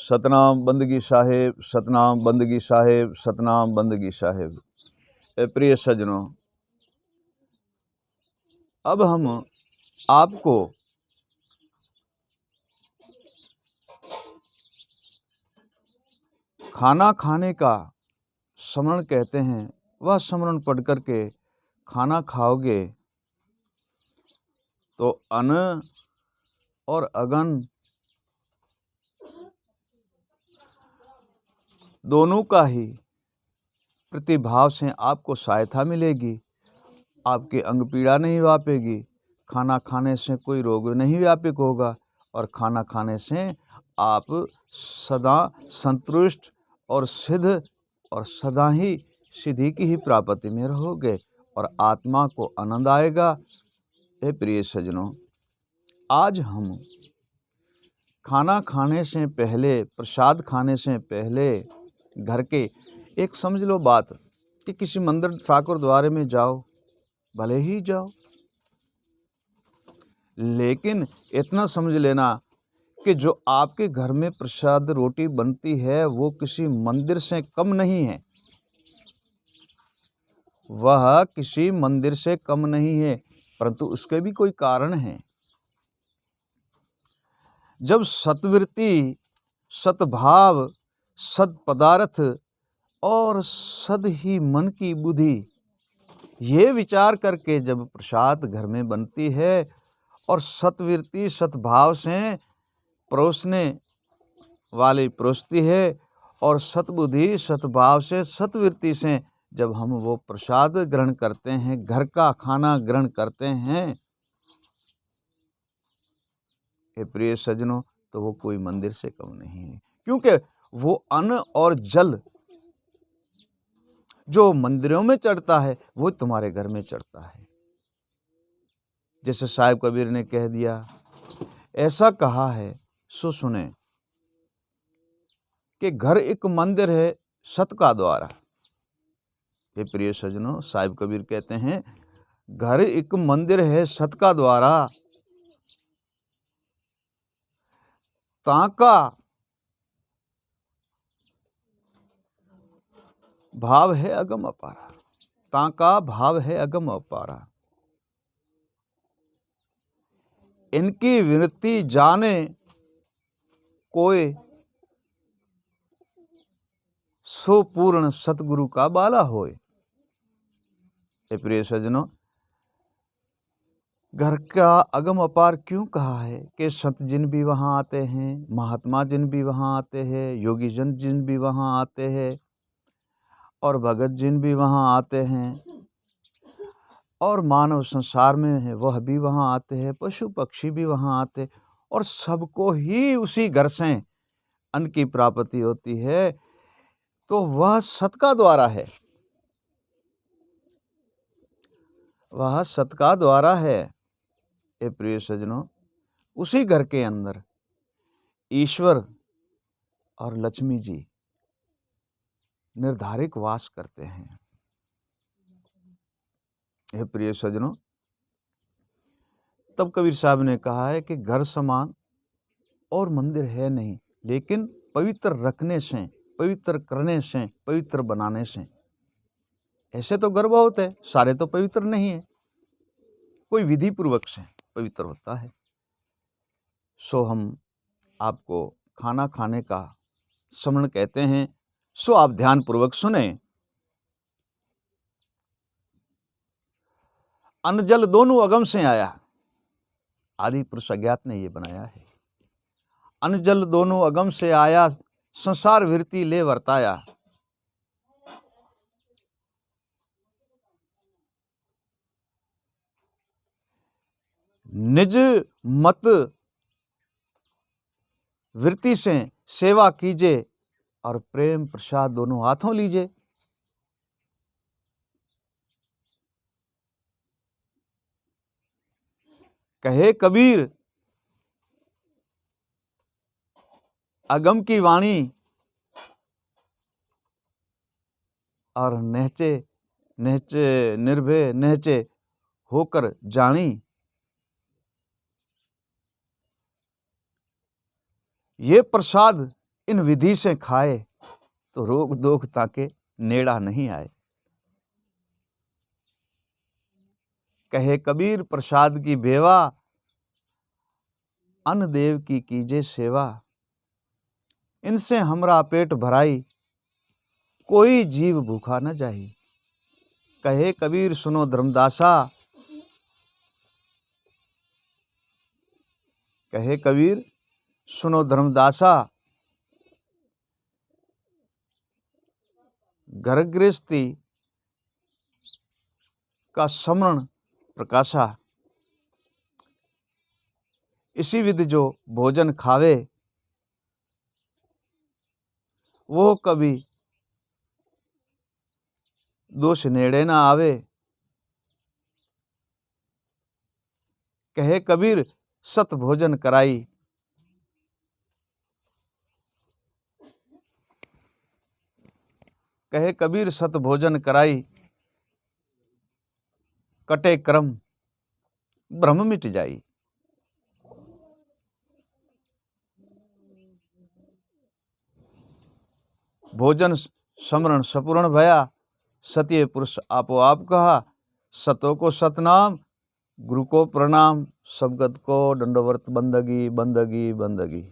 सतनाम बंदगी साहेब, सतनाम बंदगी साहेब, सतनाम बंदगी साहेब। प्रिय सज्जनों, अब हम आपको खाना खाने का स्मरण कहते हैं। वह स्मरण पढ़ कर के खाना खाओगे तो अन्न और अगन दोनों का ही प्रतिभाव से आपको सहायता मिलेगी। आपके अंग पीड़ा नहीं व्यापेगी। खाना खाने से कोई रोग नहीं व्यापक होगा और खाना खाने से आप सदा संतुष्ट और सिद्ध और सदा ही सिद्धि की ही प्राप्ति में रहोगे और आत्मा को आनंद आएगा। हे प्रिय सज्जनों, आज हम खाना खाने से पहले, प्रसाद खाने से पहले घर के एक समझ लो बात कि किसी मंदिर ठाकुर द्वारे में जाओ, भले ही जाओ, लेकिन इतना समझ लेना कि जो आपके घर में प्रसाद रोटी बनती है वो किसी मंदिर से कम नहीं है। वह किसी मंदिर से कम नहीं है, परंतु उसके भी कोई कारण है। जब सत्वृत्ति, सद्भाव, सत्पदार्थ और सद ही मन की बुद्धि, ये विचार करके जब प्रसाद घर में बनती है और सत्वृत्ति सद्भाव से परोसने वाली परोसती है और सतबुद्धि सद्भाव से सत्वृत्ति से जब हम वो प्रसाद ग्रहण करते हैं, घर का खाना ग्रहण करते हैं, हे प्रिय सज्जनों, तो वो कोई मंदिर से कम नहीं है। क्योंकि वो अन्न और जल जो मंदिरों में चढ़ता है वो तुम्हारे घर में चढ़ता है। जैसे साहिब कबीर ने कह दिया, ऐसा कहा है सो सुने कि घर एक मंदिर है सत का द्वारा। ये प्रिय सज्जनों, साहिब कबीर कहते हैं घर एक मंदिर है सत का द्वारा, ताका भाव है अगम अपारा, ताका भाव है अगम अपारा। इनकी विनती जाने कोई सो पूर्ण सतगुरु का बाला होए। प्रिय सज्जनों, घर का अगम अपार क्यों कहा है कि संत जिन भी वहाँ आते हैं, महात्मा जिन भी वहाँ आते हैं, योगी जन जिन भी वहाँ आते हैं और भगत जिन भी वहाँ आते हैं और मानव संसार में है वह भी वहाँ आते हैं, पशु पक्षी भी वहाँ आते, और सबको ही उसी घर से अन्न की प्राप्ति होती है। तो वह सत का द्वारा है, वह सत का द्वारा है। ए प्रिय सज्जनों, उसी घर के अंदर ईश्वर और लक्ष्मी जी निर्धारित वास करते हैं। हे प्रिय सज्जनों, तब कबीर साहब ने कहा है कि घर समान और मंदिर है नहीं, लेकिन पवित्र रखने से, पवित्र करने से, पवित्र बनाने से। ऐसे तो घर बहुत है, सारे तो पवित्र नहीं है, कोई विधि पूर्वक से पवित्र होता है। सो हम आपको खाना खाने का स्मरण कहते हैं, सो आप ध्यान पूर्वक सुने। अन्न जल दोनों अगम से आया, आदि पुरुष अज्ञात ने ये बनाया है। अन्न जल दोनों अगम से आया, संसार वृत्ति ले वर्ताया। निज मत वृत्ति से सेवा कीजिए और प्रेम प्रसाद दोनों हाथों लीजिए। कहे कबीर अगम की वाणी और नहचे नहचे निर्भय नहचे होकर जानी। ये प्रसाद इन विधि से खाए तो रोग दोख ताके नेड़ा नहीं आए। कहे कबीर प्रसाद की बेवा, अन्न देव की कीजे सेवा। इनसे हमरा पेट भराई, कोई जीव भूखा न जाही। कहे कबीर सुनो धर्मदासा, कहे कबीर सुनो धर्मदासा। घर गृहस्थी का समरण प्रकाशा। इसी विधि जो भोजन खावे, वो कभी दोष नेड़े ना आवे। कहे कबीर सत भोजन कराई, कहे कबीर सत भोजन कराई। कटे क्रम भ्रम मिट जाई। भोजन समरण सपूर्ण भया, सत्य पुरुष आपो आप कहा। सतो को सतनाम, गुरु को प्रणाम, सबगत को दंडवत बंदगी बंदगी बंदगी।